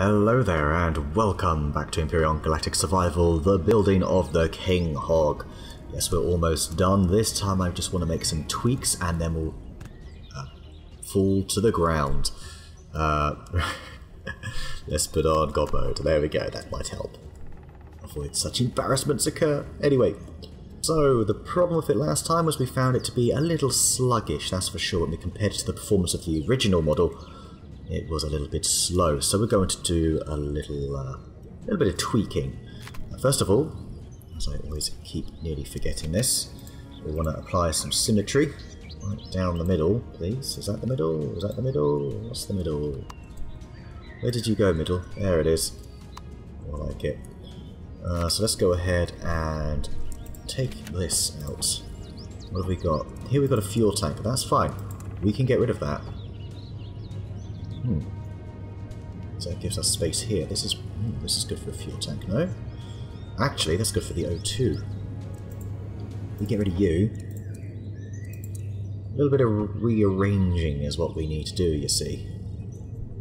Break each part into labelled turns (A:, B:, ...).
A: Hello there and welcome back to Empyrion Galactic Survival, the building of the King Hog. Yes, we're almost done. This time I just want to make some tweaks and then we'll fall to the ground. Let's put on God mode. There we go, that might help. Avoid such embarrassments occur. Anyway, so the problem with it last time was we found it to be a little sluggish, that's for sure, when we compared it to the performance of the original model. It was a little bit slow, so we're going to do a little bit of tweaking. First of all, as I always keep nearly forgetting this, we want to apply some symmetry right down the middle, please. Is that the middle? Is that the middle? What's the middle? Where did you go, middle? There it is. I like it. So let's go ahead and take this out. What have we got? Here we've got a fuel tank, but that's fine. We can get rid of that. So that gives us space here. This is good for a fuel tank, no? Actually, that's good for the O2. We get rid of you. A little bit of rearranging is what we need to do, you see.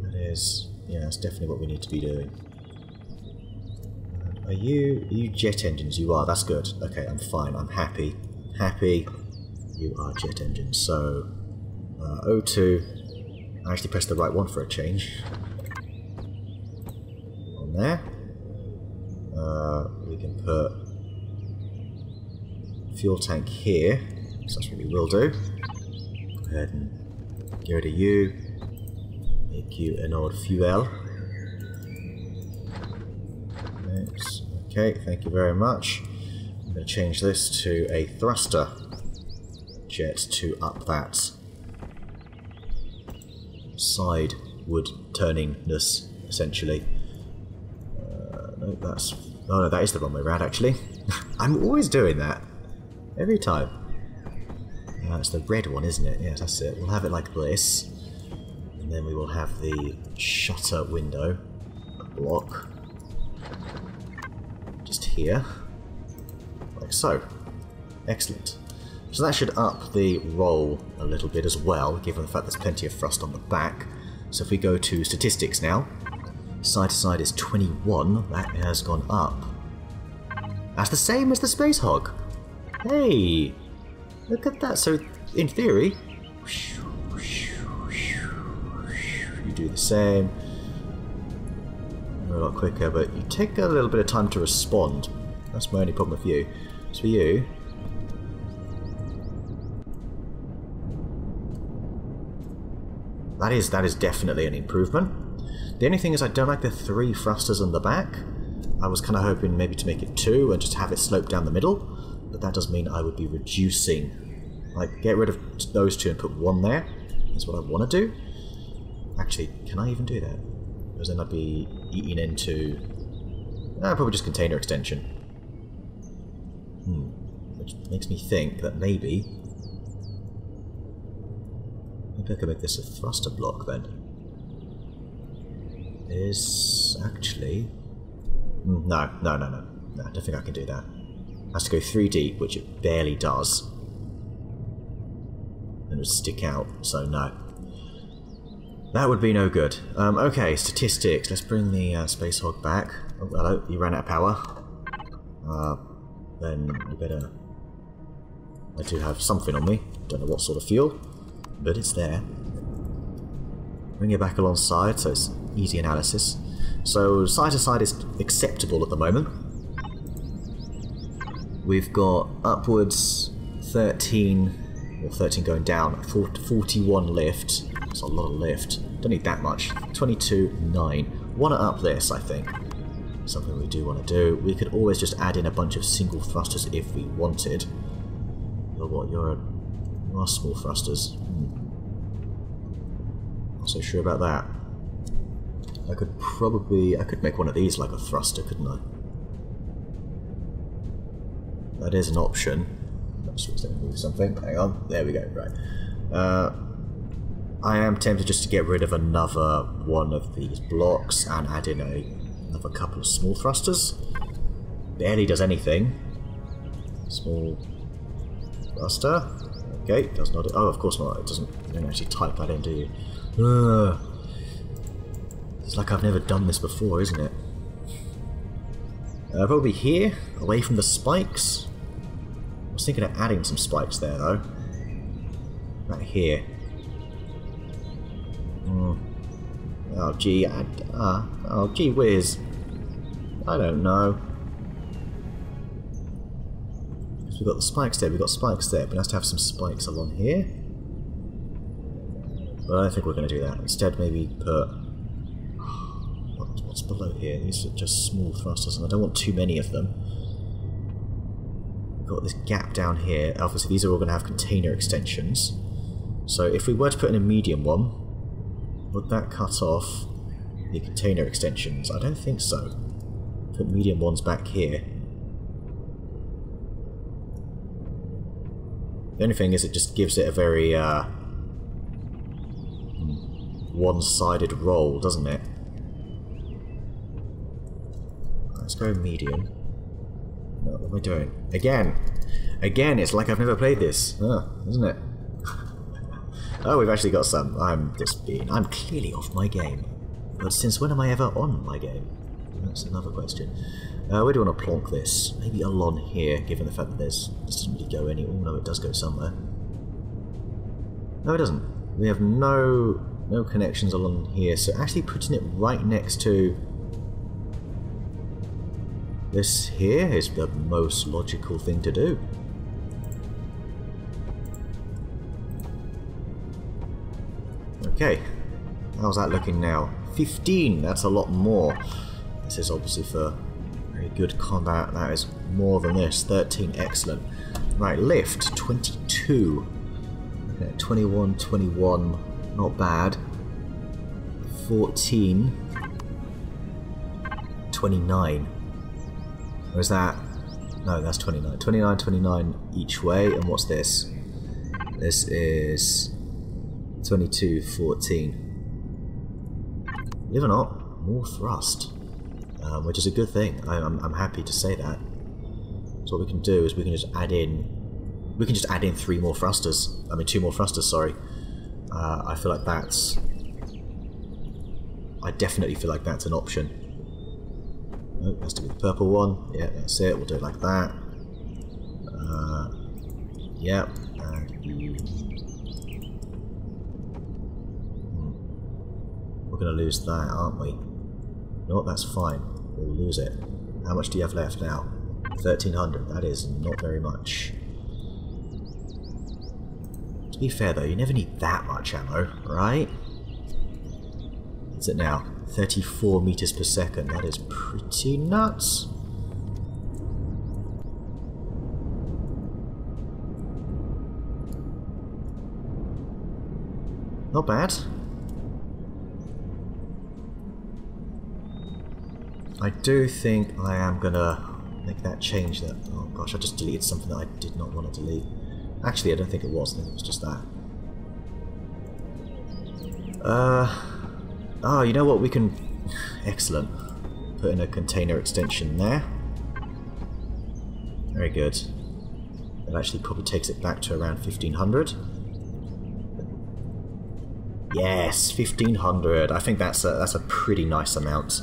A: That is, yeah, that's definitely what we need to be doing. Are you jet engines? You are, that's good. Okay, I'm fine, I'm happy. Happy, you are jet engines. So, O2. I actually pressed the right one for a change. On there. We can put fuel tank here, so that's what we will do. Go ahead and get rid of you. Make you an old fuel. Thanks. Okay, thank you very much. I'm going to change this to a thruster jet to up that side wood turningness, essentially. No, that's... Oh no, that is the wrong way around, actually. I'm always doing that. Every time. It's the red one, isn't it? Yes, that's it. We'll have it like this. And then we will have the shutter window block just here. Like so. Excellent. So that should up the roll a little bit as well, given the fact there's plenty of thrust on the back. So if we go to statistics now, side to side is 21, that has gone up. That's the same as the Space Hog. Hey, look at that. So in theory, you do the same. You're a lot quicker, but you take a little bit of time to respond. That's my only problem with you. So for you, that is definitely an improvement. The only thing is I don't like the 3 thrusters on the back. I was kind of hoping maybe to make it 2 and just have it slope down the middle, but that does mean I would be reducing. Like, get rid of those 2 and put 1 there. That's what I want to do. Actually, can I even do that? Because then I'd be eating into... probably just container extension. Which makes me think that maybe I could make this a thruster block then. Is actually... No, I don't think I can do that. It has to go 3 deep, which it barely does. And it would stick out, so no. That would be no good. Okay, statistics. Let's bring the Space Hog back. Oh, hello, you ran out of power. Then you better... I do have something on me. Don't know what sort of fuel, but it's there. Bring it back alongside, so it's easy analysis. So side to side is acceptable at the moment. We've got upwards 13, or 13 going down, 41 lift. That's a lot of lift. Don't need that much. 22, 9. Want to up this, I think. Something we do want to do. We could always just add in a bunch of single thrusters if we wanted. You're what? You are small thrusters. Not so sure about that. I could make one of these like a thruster, couldn't I? That is an option. Let's move something. Hang on. There we go. Right. I am tempted just to get rid of another one of these blocks and add in another couple of small thrusters. Barely does anything. Small thruster. Okay, does not. Oh, of course not. It doesn't. You don't actually type that in, do you? It's like I've never done this before, isn't it? Probably here, away from the spikes. I was thinking of adding some spikes there, though. Right here. Oh, gee, oh, gee whiz. I don't know. We've got the spikes there, we've got spikes there, but it has to have some spikes along here. But I don't think we're going to do that. Instead, maybe put... What's below here? These are just small thrusters, and I don't want too many of them. We've got this gap down here. Obviously, these are all going to have container extensions. So if we were to put in a medium one, would that cut off the container extensions? I don't think so. Put medium ones back here. The only thing is it just gives it a very one-sided roll, doesn't it? Let's go medium. No, what am I doing? Again! Again, it's like I've never played this, isn't it? Oh, we've actually got some. I'm clearly off my game. But since when am I ever on my game? That's another question. Where do you want to plonk this? Maybe along here, given the fact that this doesn't really go any... Oh no, it does go somewhere. No, it doesn't. We have no connections along here, so actually putting it right next to this here is the most logical thing to do. Okay, how's that looking now? 15, that's a lot more. This is obviously for very good combat, that is more than this. 13, excellent. Right, lift, 22. Okay, 21, 21, not bad. 14, 29. Or is that... No, that's 29. 29, 29 each way, and what's this? This is 22, 14. Believe it or not, more thrust. Which is a good thing. I'm happy to say that. So what we can do is we can just add in... We can just add in 2 more thrusters, sorry. I feel like that's... I definitely feel like that's an option. Oh, it has to be the purple one. Yeah, that's it. We'll do it like that. Yep. We're going to lose that, aren't we? No, that's fine. We'll lose it. How much do you have left now? 1300. That is not very much. To be fair though, you never need that much ammo, right? What's it now? 34 meters per second. That is pretty nuts. Not bad. I do think I am gonna make that change that... Oh gosh, I just deleted something that I did not want to delete. Actually, I don't think it was. I think it was just that. Oh, you know what? We can... Excellent. Put in a container extension there. Very good. That actually probably takes it back to around 1500. Yes, 1500. I think that's a pretty nice amount.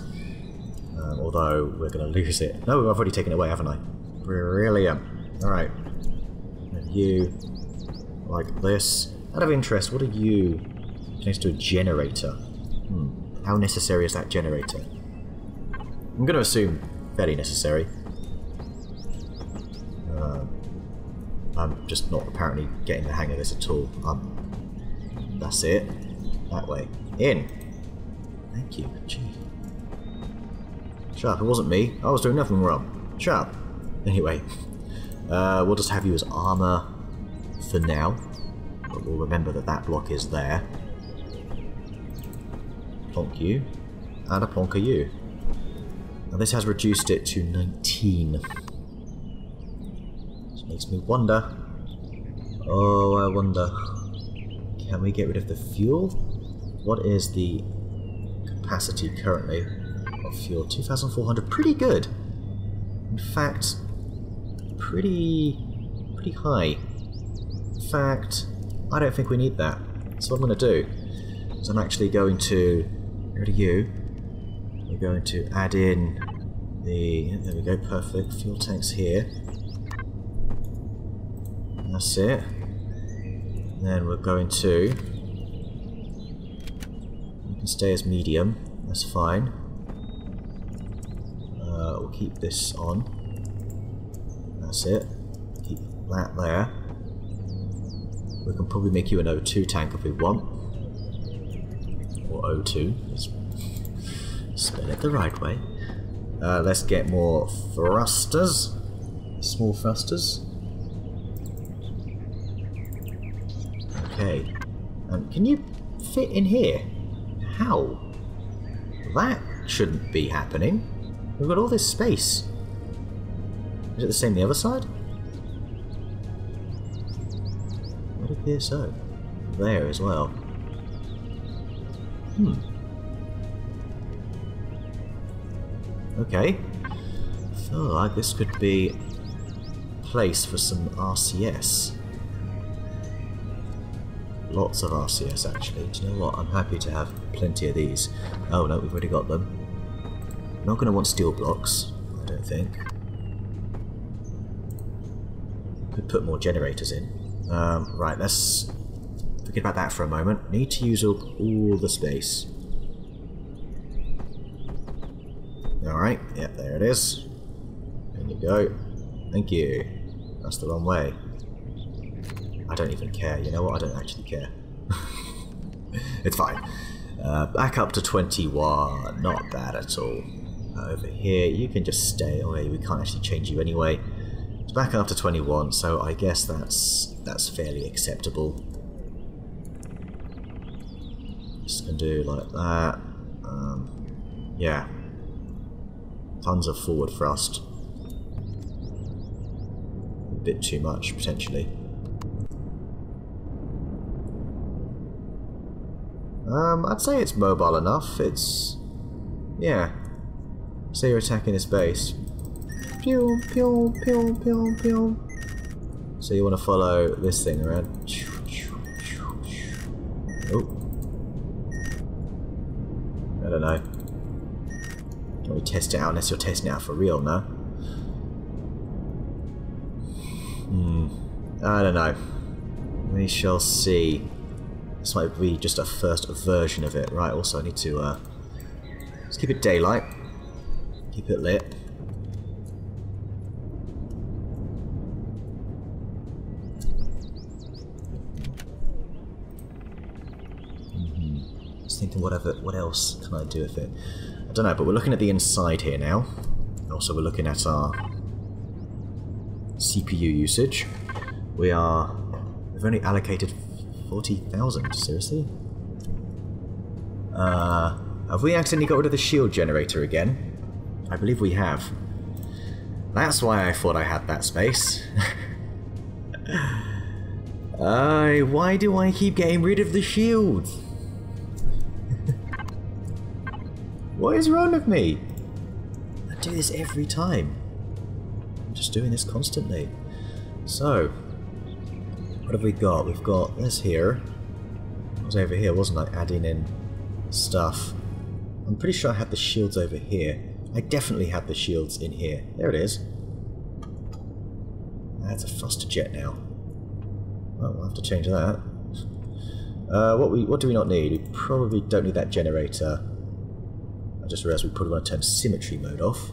A: Although we're going to lose it. No, I've already taken it away, haven't I? Brilliant. Alright. You, like this. Out of interest, what are you next to a generator? How necessary is that generator? I'm going to assume fairly necessary. I'm just not apparently getting the hang of this at all. That's it. That way. In! Thank you. Gee. Shut up, it wasn't me. I was doing nothing wrong. Shut up. Anyway, we'll just have you as armor for now. But we'll remember that that block is there. Plonk you. And a plonker you. Now this has reduced it to 19. Which makes me wonder. Oh, I wonder. Can we get rid of the fuel? What is the capacity currently of fuel? 2,400. Pretty good. In fact, pretty high. In fact, I don't think we need that. So what I'm going to do is I'm actually going to get rid of you, We're going to add in the... There we go, perfect. Fuel tanks here. That's it. Then we're going to... You can stay as medium. That's fine. We'll keep this on. That's it. Keep that there. We can probably make you an O2 tank if we want. Or O2. Let's spell it the right way. Let's get more thrusters. Small thrusters. Okay. Can you fit in here? How? That shouldn't be happening. We've got all this space. Is it the same the other side? Would appear so. There as well. Okay. I feel like this could be a place for some RCS. Lots of RCS actually. Do you know what? I'm happy to have plenty of these. Oh no, we've already got them. Not going to want steel blocks, I don't think. Could put more generators in. Right, let's forget about that for a moment. Need to use up all the space. Alright, yep, there it is. There you go. Thank you. That's the wrong way. I don't even care. You know what? I don't actually care. It's fine. Back up to 21. Not bad at all. Over here, you can just stay away. We can't actually change you anyway. It's back up to 21, so I guess that's fairly acceptable. Just gonna do like that. Yeah. Tons of forward thrust. A bit too much, potentially. I'd say it's mobile enough. It's... yeah. Say you're attacking this base. Pew, pew, pew, pew, pew. So you want to follow this thing around. Oh. I don't know. Don't really test it out unless you're testing it out for real, no? I don't know. We shall see. This might be just a first version of it. Right, also I need to let's keep it daylight. Keep it lit. Just thinking what else can I do with it? I don't know, but we're looking at the inside here now. Also we're looking at our CPU usage. We've only allocated 40,000, seriously? Have we accidentally got rid of the shield generator again? I believe we have. That's why I thought I had that space. Why do I keep getting rid of the shield? What is wrong with me? I do this every time. I'm just doing this constantly. So, what have we got? We've got this here. I was over here, wasn't I? Adding in stuff. I'm pretty sure I had the shields over here. I definitely had the shields in here. There it is. That's a thruster jet now. Oh, we'll have to change that. What do we not need? We probably don't need that generator. I just realised we probably want to turn symmetry mode off.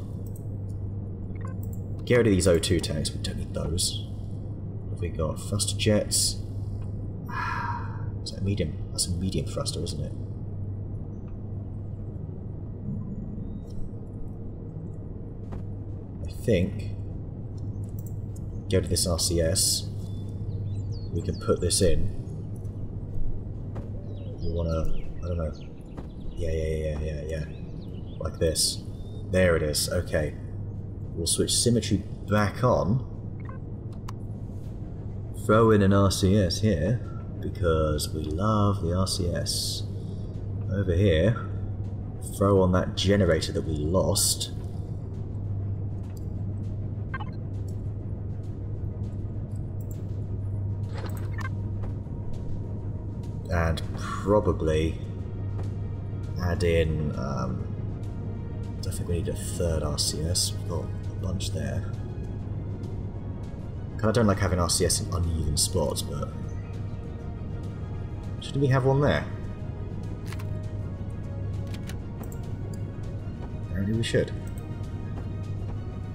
A: Get rid of these O2 tanks, we don't need those. What have we got? Thruster jets. Is that medium? That's a medium thruster, isn't it? I think. Get rid of this RCS. We can put this in. We wanna, I don't know. Yeah. Like this. There it is. Okay. We'll switch symmetry back on. Throw in an RCS here, because we love the RCS. Over here, throw on that generator that we lost. And probably add in I think we need a third RCS. We've got a bunch there. I don't like having RCS in uneven spots, but shouldn't we have one there? Apparently we should.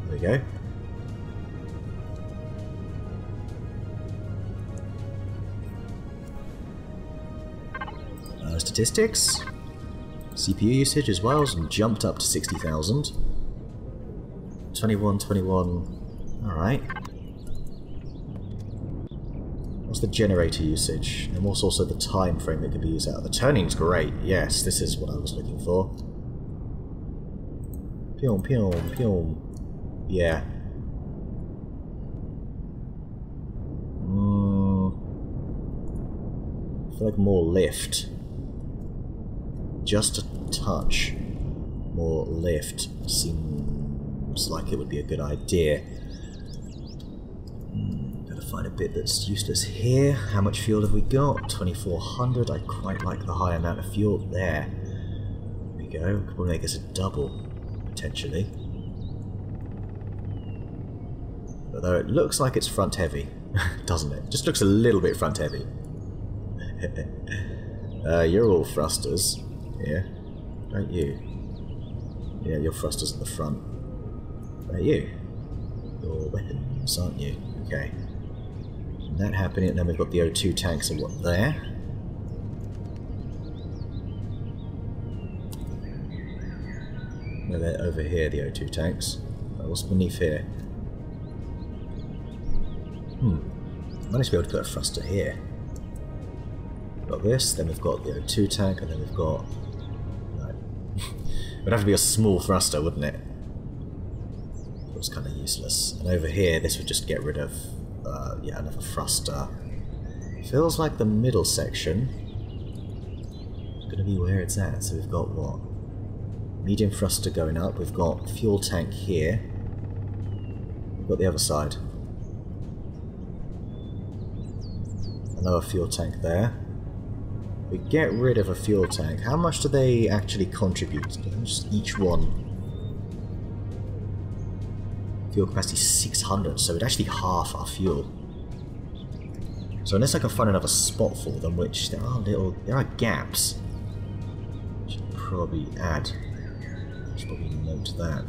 A: There we go. Statistics. CPU usage as well has jumped up to 60,000. 21, 21. Alright. What's the generator usage? And what's also the time frame that could be used out? The turning's great. Yes, this is what I was looking for. Pyom, pyom, pyom. Yeah. I feel like more lift. Just a touch more lift seems like it would be a good idea. Gotta find a bit that's useless here. How much fuel have we got? 2400. I quite like the high amount of fuel there. There we go. Could probably make this a double, potentially. Although it looks like it's front heavy, doesn't it? Just looks a little bit front heavy. You're all thrusters. Yeah, aren't you? Yeah, your thrusters at the front. Are you? Your weapons, aren't you? Okay. And that happening, and then we've got the O2 tanks and what there? No, they're over here, the O2 tanks. What's beneath here? Managed to be able to put a thruster here. We've got this, then we've got the O2 tank, and then we've got... It would have to be a small thruster, wouldn't it? It was kind of useless. And over here, this would just get rid of, yeah, another thruster. Feels like the middle section is going to be where it's at. So we've got what? Medium thruster going up. We've got fuel tank here. We've got the other side. Another fuel tank there. We get rid of a fuel tank. How much do they actually contribute? Just each one. Fuel capacity 600, so it actually half our fuel. So unless I can find another spot for them, which there are gaps. Should probably add. Should probably note that.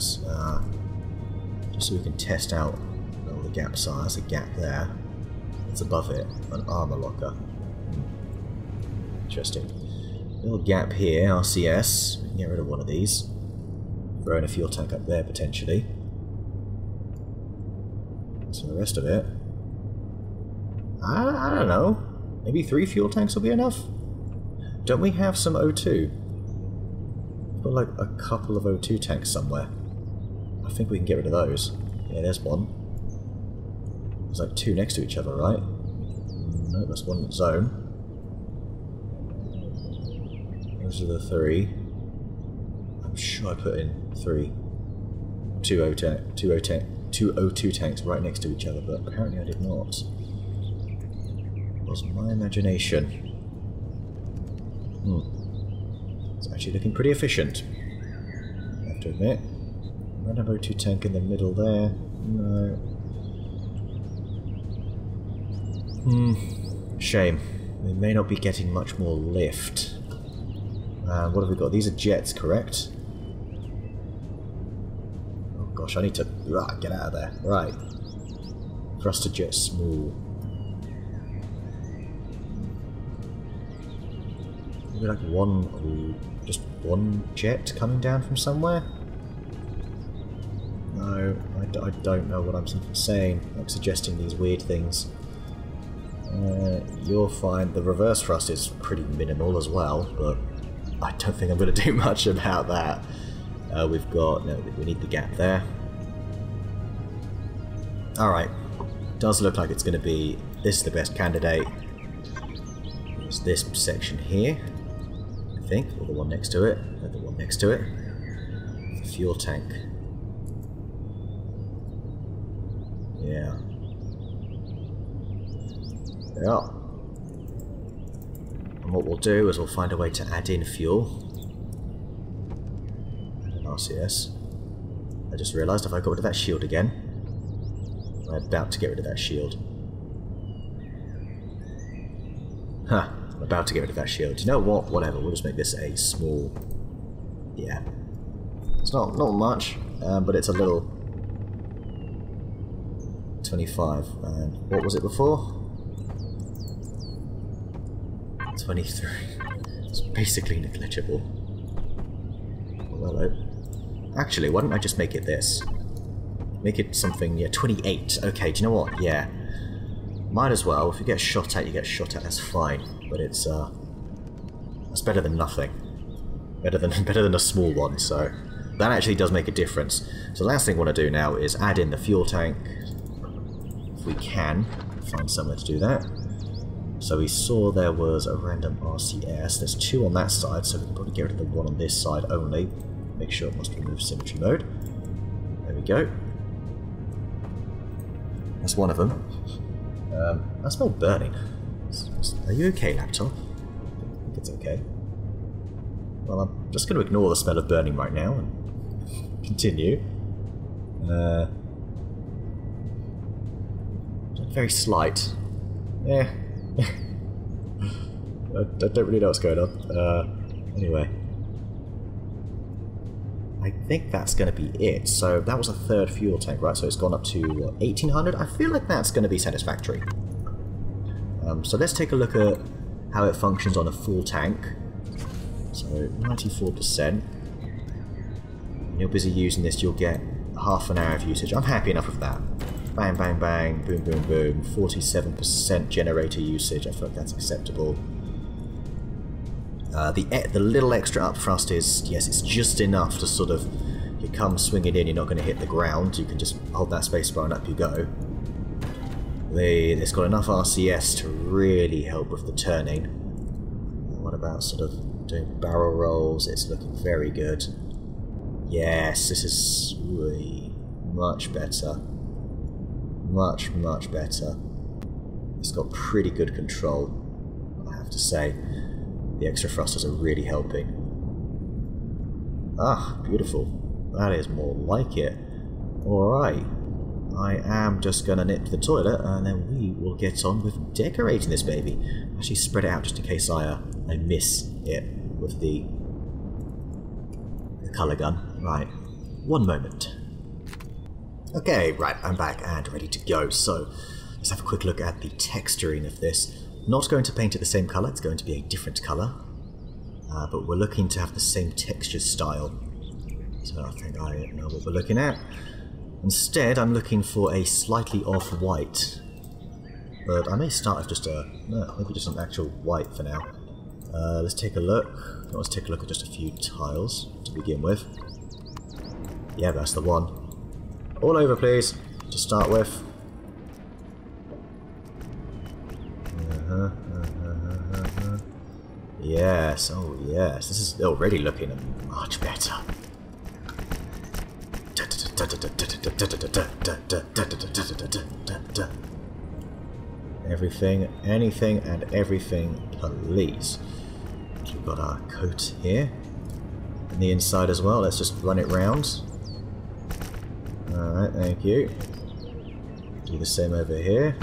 A: Just so we can test out where all the gaps are. There's a gap there. It's above it. An armor locker. Interesting. Little gap here, RCS. We can get rid of one of these. Throw in a fuel tank up there, potentially. So the rest of it... I don't know. Maybe 3 fuel tanks will be enough? Don't we have some O2? We've got like a couple of O2 tanks somewhere. I think we can get rid of those. Yeah, there's one. There's like 2 next to each other, right? No, that's one in its own. Those are the 3. I'm sure I put in 3. 2 O2 tanks right next to each other, but apparently I did not. It was my imagination. It's actually looking pretty efficient, I have to admit. Random O2 tank in the middle there. No. Shame. We may not be getting much more lift. What have we got? These are jets, correct? Oh gosh, I need to get out of there. Right. Thruster jet small. Maybe like just one jet coming down from somewhere? No, I don't know what I'm saying. I'm suggesting these weird things. You'll find the reverse thrust is pretty minimal as well, but I don't think I'm going to do much about that. We've got... no, we need the gap there. Alright. Does look like it's going to be... this is the best candidate. It's this section here, I think, or the one next to it. No, the one next to it. The fuel tank. Yeah. Yeah. And what we'll do is we'll find a way to add in fuel. And RCS. I just realised if I got rid of that shield again, I'm about to get rid of that shield. Huh, I'm about to get rid of that shield. Do you know what? Whatever, we'll just make this a small... Yeah. It's not much, but it's a little... 25. And what was it before? 23. It's basically negligible. Oh, hello. Actually, why don't I just make it this? Make it something, yeah, 28. Okay, do you know what? Yeah. Might as well. If you get shot at, you get shot at. That's fine. But it's, that's better than nothing. Better than a small one, so... That actually does make a difference. So the last thing I want to do now is add in the fuel tank. If we can. Find somewhere to do that. So we saw there was a random RCS. There's 2 on that side, so we can probably get rid of the one on this side only. Make sure it must remove symmetry mode. There we go. That's one of them. I smell burning. Are you okay, laptop? I think it's okay. Well, I'm just going to ignore the smell of burning right now and continue. Very slight. Yeah. I don't really know what's going on. Anyway. I think that's going to be it. So that was a 3rd fuel tank, right? So it's gone up to what, 1800? I feel like that's going to be satisfactory. So let's take a look at how it functions on a full tank. So 94%. When you're busy using this, you'll get half an hour of usage. I'm happy enough with that. Bang, bang, bang, boom, boom, boom. 47% generator usage. I feel like that's acceptable. The little extra up thrust is, yes, it's just enough to sort of, you come swinging in, you're not going to hit the ground. You can just hold that spacebar and up you go. It's got enough RCS to really help with the turning. What about sort of doing barrel rolls? It's looking very good. Yes, this is really much better. Much, much better. It's got pretty good control, I have to say. The extra thrusters are really helping. Ah, beautiful. That is more like it. Alright. I am just going to nip to the toilet and then we will get on with decorating this baby. Actually spread it out just in case I miss it with the colour gun. Right. One moment. Okay, right, I'm back and ready to go. So, let's have a quick look at the texturing of this. Not going to paint it the same colour, it's going to be a different colour. But we're looking to have the same texture style. So I think I know what we're looking at. Instead, I'm looking for a slightly off-white. But I may start with just maybe just an actual white for now. Let's take a look. Let's take a look at just a few tiles to begin with. Yeah, that's the one. All over, please, to start with. Yes, oh yes, this is already looking much better. Everything, anything, and everything, please. We've got our coat here. And the inside as well, let's just run it round. Alright, thank you. Do the same over here.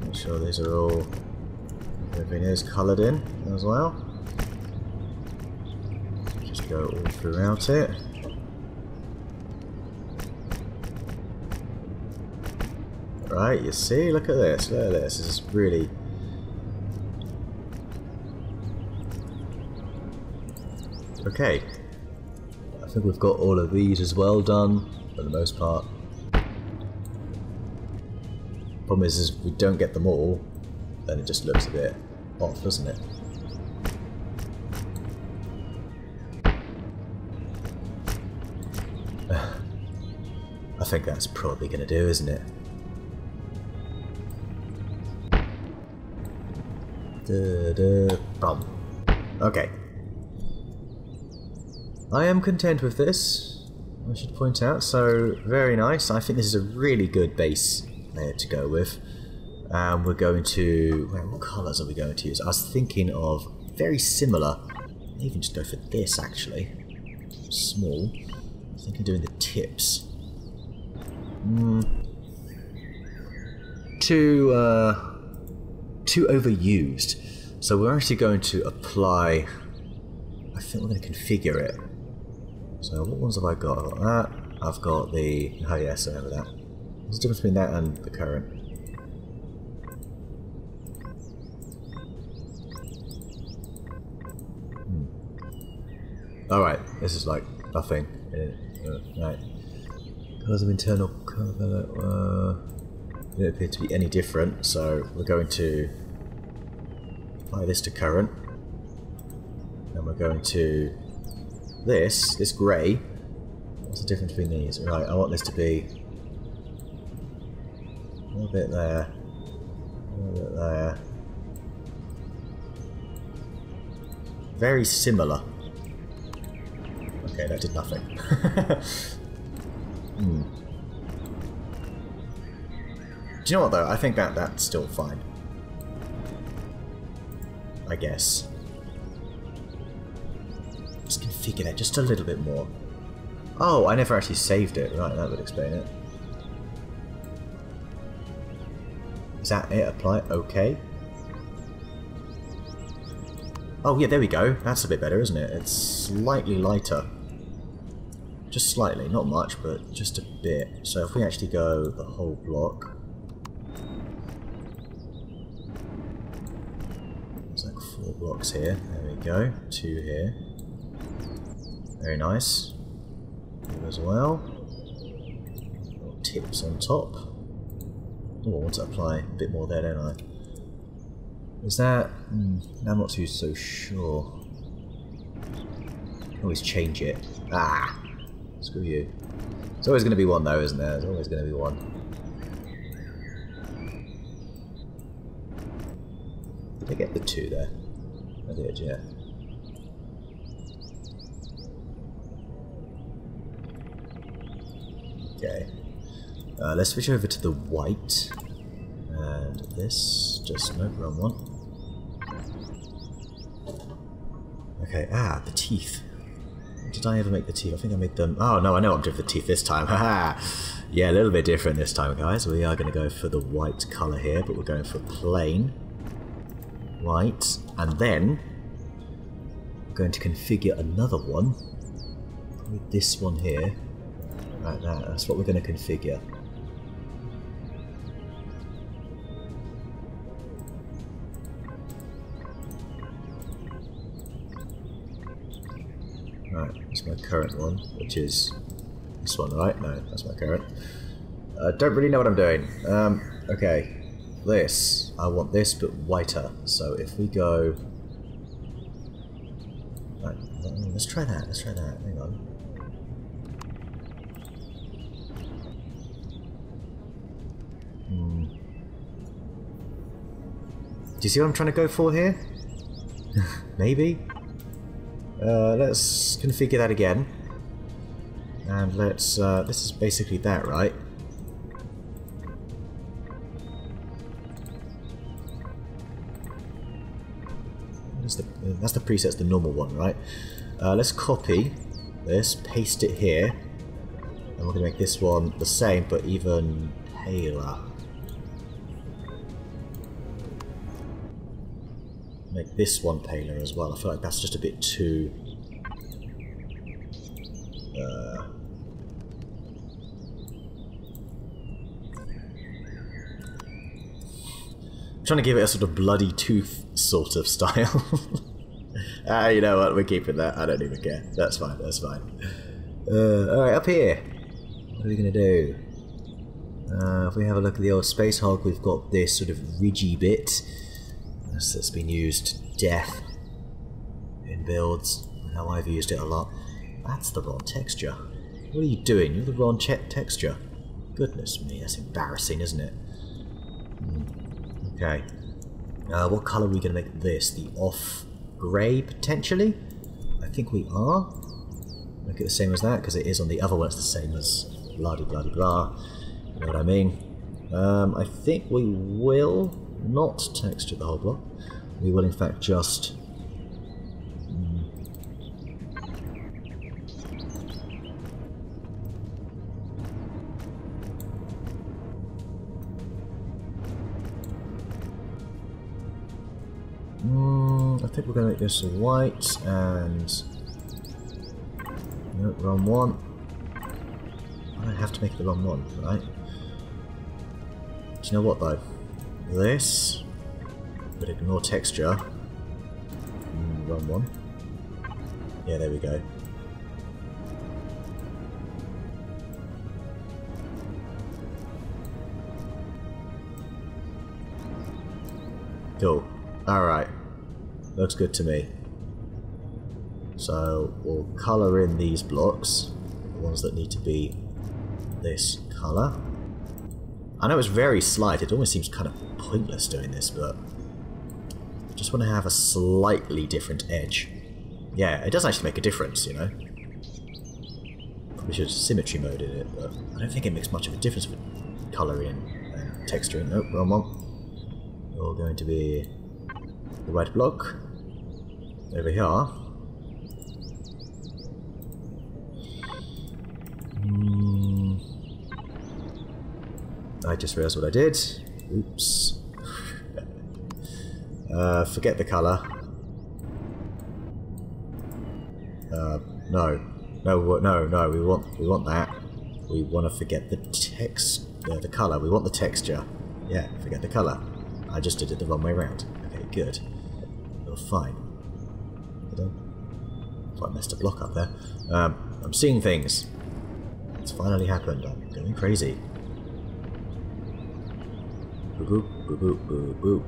A: Make sure these are all... everything is coloured in as well. Just go all throughout it. Right, you see, look at this, look at this. This is really... okay. I think we've got all of these as well done, for the most part. Problem is we don't get them all, then it just looks a bit off, doesn't it? I think that's probably going to do, isn't it? Bum. Okay. I am content with this, I should point out, so very nice. I think this is a really good base layer to go with. We're going to... what colours are we going to use? I was thinking of very similar may even just go for this, actually. Small. I think I'm doing the tips. Too overused. So we're actually going to apply... I think we're going to configure it. So what ones have I got? I've got that. I've got the... Oh yes, I remember that. What's the difference between that and the current? Alright, this is like nothing. Right. Colours of internal colour don't appear to be any different, so we're going to apply this to current. And we're going to this grey. What's the difference between these? Right, I want this to be a little bit there, a little bit there. Very similar. Okay, that did nothing. Do you know what though? I think that's still fine. I guess. Just configure that just a little bit more. Oh, I never actually saved it. Right, that would explain it. Is that it? Apply? Okay. Oh yeah, there we go. That's a bit better, isn't it? It's slightly lighter. Just slightly, not much, but just a bit. So if we actually go the whole block... There's like 4 blocks here. There we go. 2 here. Very nice. Here as well. Little tips on top. Oh, I want to apply a bit more there, don't I? Is that... I'm not so sure. Always change it. Ah! Screw you. There's always going to be one though, isn't there? There's always going to be one. Did I get the 2 there? I did, yeah. Okay. Let's switch over to the white. And this, just, no, wrong one. Okay, the teeth. Did I ever make the teeth? I think I made them... Oh no, I know I'm doing the teeth this time. Haha! Yeah, a little bit different this time, guys. We are going to go for the white colour here, but we're going for plain white. And then we're going to configure another one. With this one here. Like that. That's what we're going to configure. Right, that's my current one, which is this one, right? No, that's my current. Don't really know what I'm doing. Okay, this. I want this, but whiter. So if we go... Right, let's try that, let's try that. Hang on. Do you see what I'm trying to go for here? Maybe? Let's configure that again. And let's, this is basically that, right? That's the preset's the normal one, right? Let's copy this, paste it here, and we're going to make this one the same, but even paler. Make this one paler as well. I feel like that's just a bit too... I'm trying to give it a sort of bloody tooth sort of style. You know what, we're keeping that. I don't even care. That's fine, that's fine. Alright, up here. What are we going to do? If we have a look at the old Space Hog, we've got this sort of ridgy bit. That's been used to death in builds. I know I've used it a lot. That's the wrong texture. What are you doing? You're the wrong texture. Goodness me, that's embarrassing, isn't it? Okay. What colour are we going to make this? The off grey, potentially? I think we are. Make it the same as that, because it is on the other one. It's the same as blah-de-blah-de-blah. You know what I mean? I think we will not texture the whole block. We will in fact just think we're going to make this white and... No, wrong one. I don't have to make it the wrong one, right? Do you know what though? This... But ignore texture. Wrong one. Yeah, there we go. Cool. Alright. Looks good to me. So, we'll colour in these blocks. The ones that need to be this colour. I know it's very slight, it almost seems kind of pointless doing this, but... I just want to have a slightly different edge. Yeah, it does actually make a difference, you know. Probably should have symmetry mode in it, but I don't think it makes much of a difference for colouring and texturing. Nope, wrong one. All going to be the white block over here. I just realised what I did. Oops. Forget the colour. No. We want that. We want to forget the text. The colour. We want the texture. Yeah, forget the colour. I just did it the wrong way around. Okay, good. Oh, fine. I messed a block up there. I'm seeing things. It's finally happened. I'm going crazy. Boop, boop, boop, boop, boop, boop.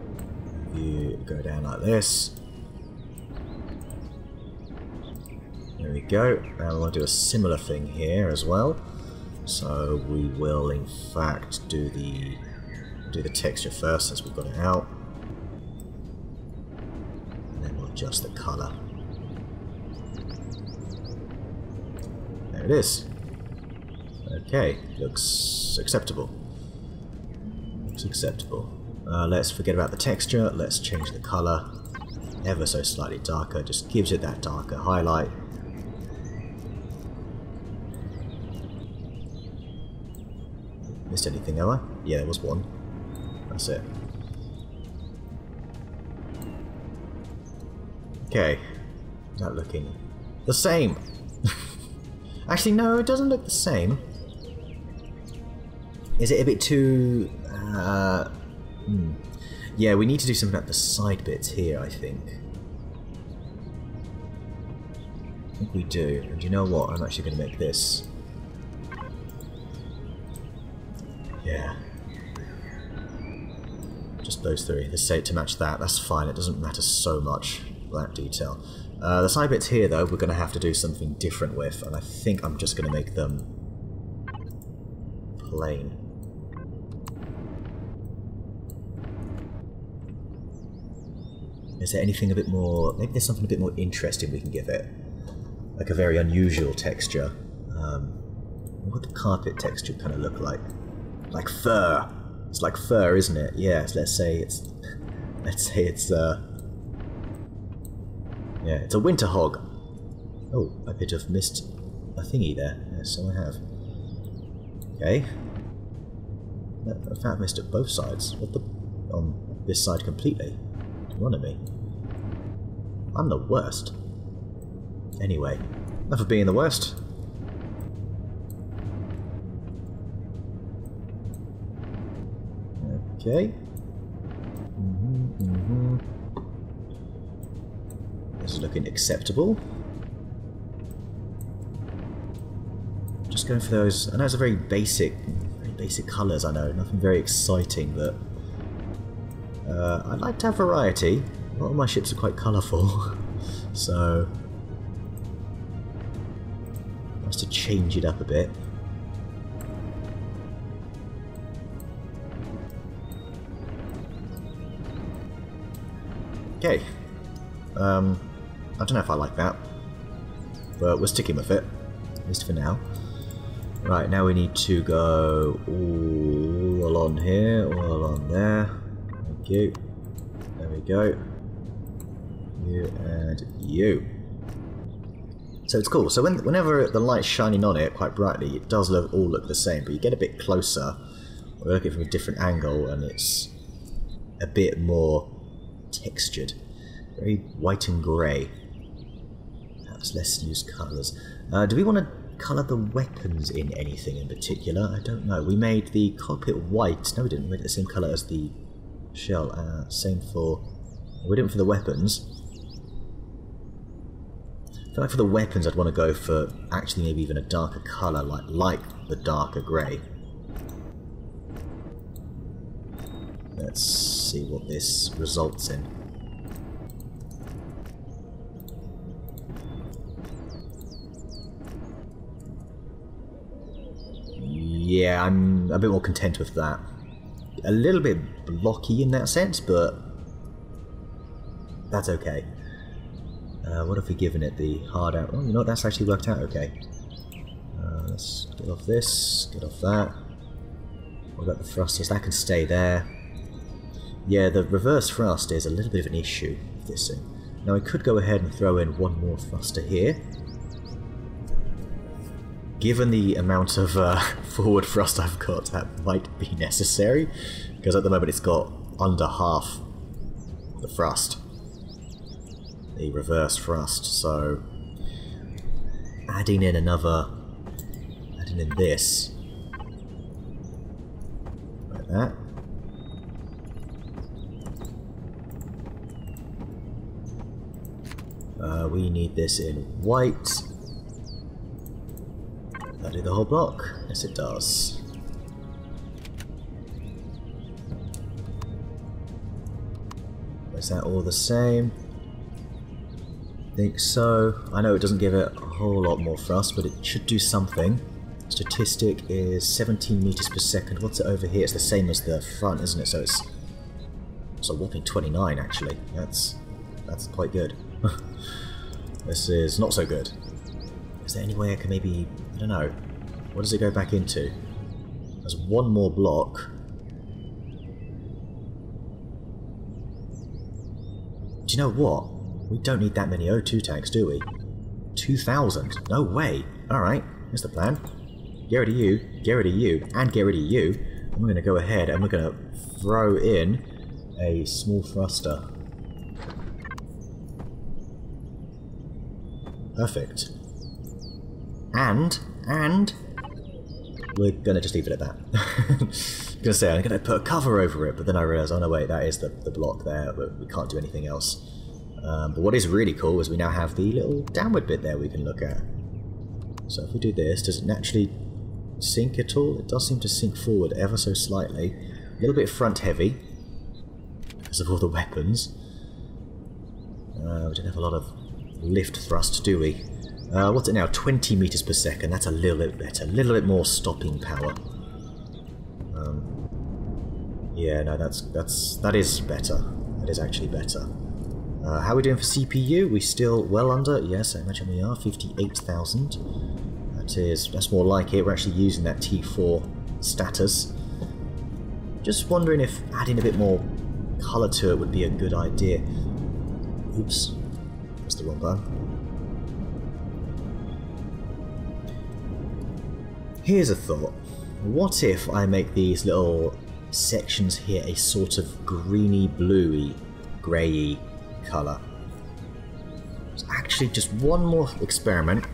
A: You go down like this. There we go. Now we want to do a similar thing here as well. So we will, in fact, do the texture first since we've got it out, and then we'll adjust the colour. There it is. Okay, looks acceptable. Looks acceptable. Let's forget about the texture. Let's change the colour ever so slightly darker. Just gives it that darker highlight. Missed anything, have I? Yeah, there was one. That's it. Okay. Is that looking the same? Actually, no, it doesn't look the same. Is it a bit too... Yeah, we need to do something about the side bits here, I think. I think we do. And you know what? I'm actually going to make this... Yeah. Just those three. Let's say it to match that. That's fine. It doesn't matter so much, that detail. The side bits here, though, we're going to have to do something different with, and I think I'm just going to make them plain. Is there anything a bit more... Maybe there's something a bit more interesting we can give it. Like a very unusual texture. What would the carpet texture kind of look like? Like fur. It's like fur, isn't it? Yeah, so let's say it's... Yeah, it's a winter hog. Oh, I could have missed a thingy there. Yes, so I have. Okay. In fact, I've missed it both sides. What the... On this side completely. One of me. I'm the worst. Anyway, enough of being the worst. Okay. This is looking acceptable. Just going for those. I know it's a very basic colours. I know nothing very exciting, but I'd like to have variety. A lot of my ships are quite colourful, so I have to change it up a bit. Okay. I don't know if I like that, but we're sticking with it, at least for now. Right, now we need to go all along here, all along there. Thank you. There we go. You and you. So it's cool. So whenever the light's shining on it quite brightly, it does all look the same, but you get a bit closer, or you look at it from a different angle, and it's a bit more textured, Very white and grey. Perhaps let's use colours. Do we want to colour the weapons in anything in particular? I don't know. We made the cockpit white. No, we didn't. We made it the same colour as the shell. Same for... We didn't for the weapons. I feel like for the weapons I'd want to go for actually maybe even a darker colour, like the darker grey. Let's see what this results in. Yeah, I'm a bit more content with that. A little bit blocky in that sense, but that's okay. What have we given it? The hard out? Oh, you know what? That's actually worked out okay. Let's get off this, get off that. What about the thrusters? That can stay there. Yeah, the reverse thrust is a little bit of an issue with this thing. Now I could go ahead and throw in one more thruster here. Given the amount of forward thrust I've got, that might be necessary, because at the moment it's got under half the thrust. The reverse thrust, so adding in this, like that. We need this in white. That do the whole block? Yes, it does. Is that all the same? I think so. I know it doesn't give it a whole lot more thrust, but it should do something. Statistic is 17 meters per second. What's it over here? It's the same as the front, isn't it? So it's a whopping 29 actually. That's quite good. This is not so good. Is there any way I can maybe... I don't know. What does it go back into? There's one more block. Do you know what? We don't need that many O2 tanks, do we? 2,000? No way! Alright, here's the plan. Get rid of you, get rid of you, and get rid of you. And we're going to go ahead and we're going to throw in a small thruster. Perfect. And we're gonna just leave it at that. I'm gonna say I'm gonna put a cover over it, but then I realised, oh no wait, that is the block there, but we can't do anything else. But what is really cool is we now have the little downward bit there we can look at. So if we do this, does it naturally sink at all? It does seem to sink forward ever so slightly. A little bit front heavy because of all the weapons. We don't have a lot of lift thrust, do we? What's it now? 20 meters per second. That's a little bit better. A little bit more stopping power. Yeah, no, that is better. That is actually better. How are we doing for CPU? We still well under? Yes, I imagine we are. 58,000. That's more like it. We're actually using that T4 status. Just wondering if adding a bit more colour to it would be a good idea. Oops. That's the wrong button. Here's a thought. What if I make these little sections here a sort of greeny, bluey, greyy colour? It's actually just one more experiment.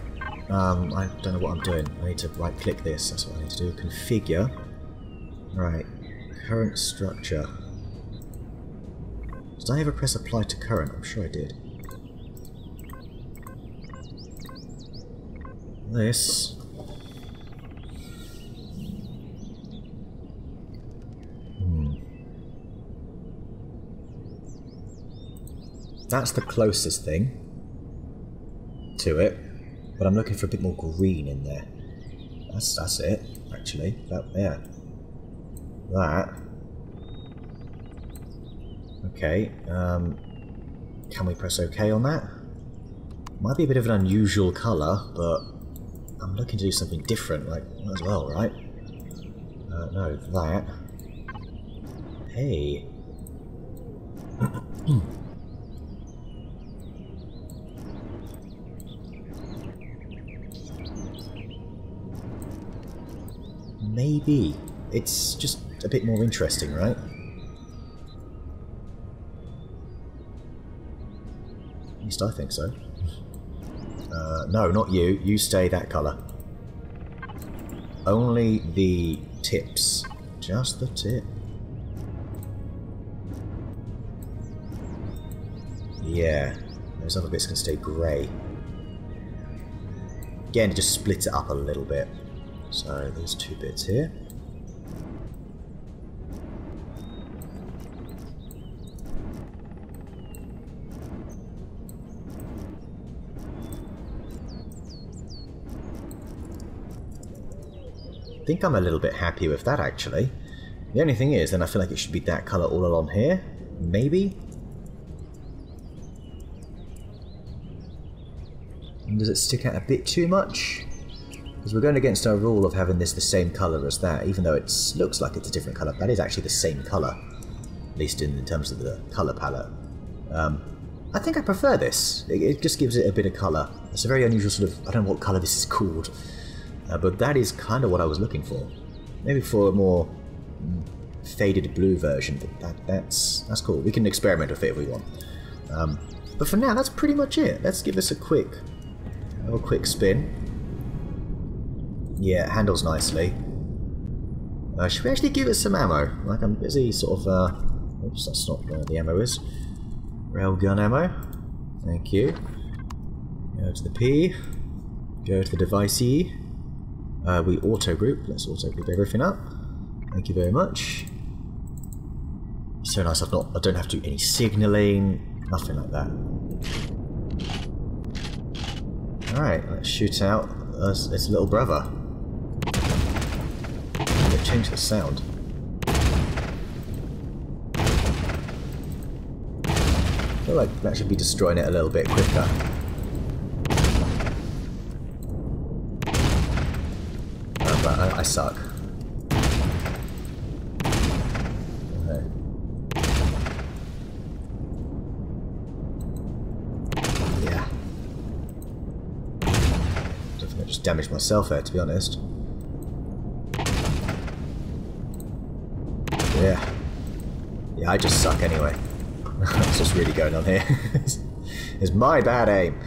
A: I don't know what I'm doing. I need to right click this. That's what I need to do. Configure. Right. Current structure. Did I ever press apply to current? I'm sure I did. This. That's the closest thing to it, but I'm looking for a bit more green in there. That's it, actually. Yeah. That. Okay. Can we press OK on that? Might be a bit of an unusual colour, but I'm looking to do something different. Like, might as well, right? No, that. Hey. Maybe. It's just a bit more interesting, right? least I think so. No, not you. You stay that colour. Only the tips. Just the tip. Yeah. Those other bits can stay grey. Again, just split it up a little bit. So there's 2 bits here. I think I'm a little bit happy with that, actually. The only thing is, then I feel like it should be that colour all along here. Maybe? And does it stick out a bit too much? Because we're going against our rule of having this the same colour as that, even though it looks like it's a different colour. That is actually the same colour, at least in terms of the colour palette. I think I prefer this. It just gives it a bit of colour. It's a very unusual sort of... I don't know what colour this is called. But that is kind of what I was looking for. Maybe for a more faded blue version. But that's cool. We can experiment with it if we want. But for now, that's pretty much it. Let's give this a quick spin. Yeah, it handles nicely. Should we actually give it some ammo? Like, I'm busy sort of... oops, that's not where the ammo is. Railgun ammo. Thank you. Go to the P. Go to the device E. We auto-group. Let's auto-group everything up. Thank you very much. So nice, I don't have to do any signalling, nothing like that. Alright, let's shoot out its little brother. Let's change the sound. I feel like that should be destroying it a little bit quicker. But I suck. Okay. Yeah. I think I just damaged myself there, to be honest. Yeah. Yeah, I just suck anyway. What's just really going on here? It's my bad aim.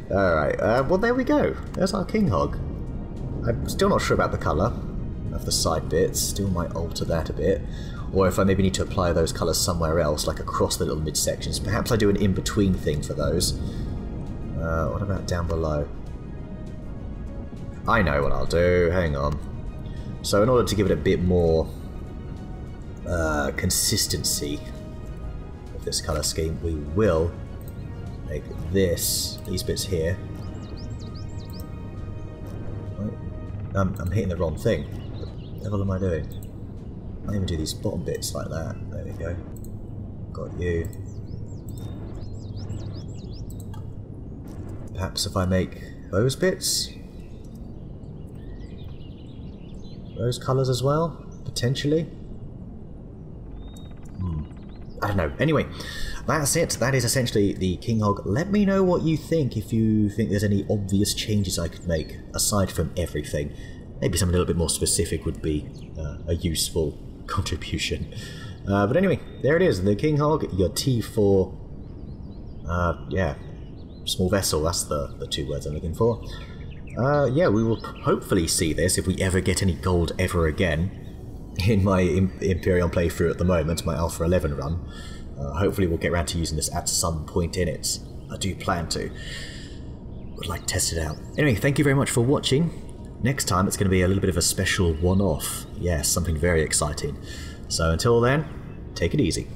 A: Alright, well there we go. There's our King Hog. I'm still not sure about the colour of the side bits, still might alter that a bit. Or if I maybe need to apply those colours somewhere else, like across the little midsections. Perhaps I do an in-between thing for those. What about down below? I know what I'll do, hang on. So in order to give it a bit more consistency with this colour scheme, we will make these bits here. I'm hitting the wrong thing. What the hell am I doing? I even do these bottom bits like that. There we go. Got you. Perhaps if I make those bits? Those colours as well? Potentially? I don't know. Anyway, that's it. That is essentially the King Hog. Let me know what you think, if you think there's any obvious changes I could make, aside from everything. Maybe something a little bit more specific would be a useful contribution. But anyway, there it is. The King Hog, your T4... yeah, small vessel. That's the 2 words I'm looking for. Yeah, we will hopefully see this, if we ever get any gold ever again, in my Empyrion playthrough at the moment, my Alpha 11 run. Hopefully we'll get around to using this at some point in it. I do plan to. Would like to test it out. Anyway, thank you very much for watching. Next time it's going to be a little bit of a special one-off. Yes, something very exciting. So until then, take it easy.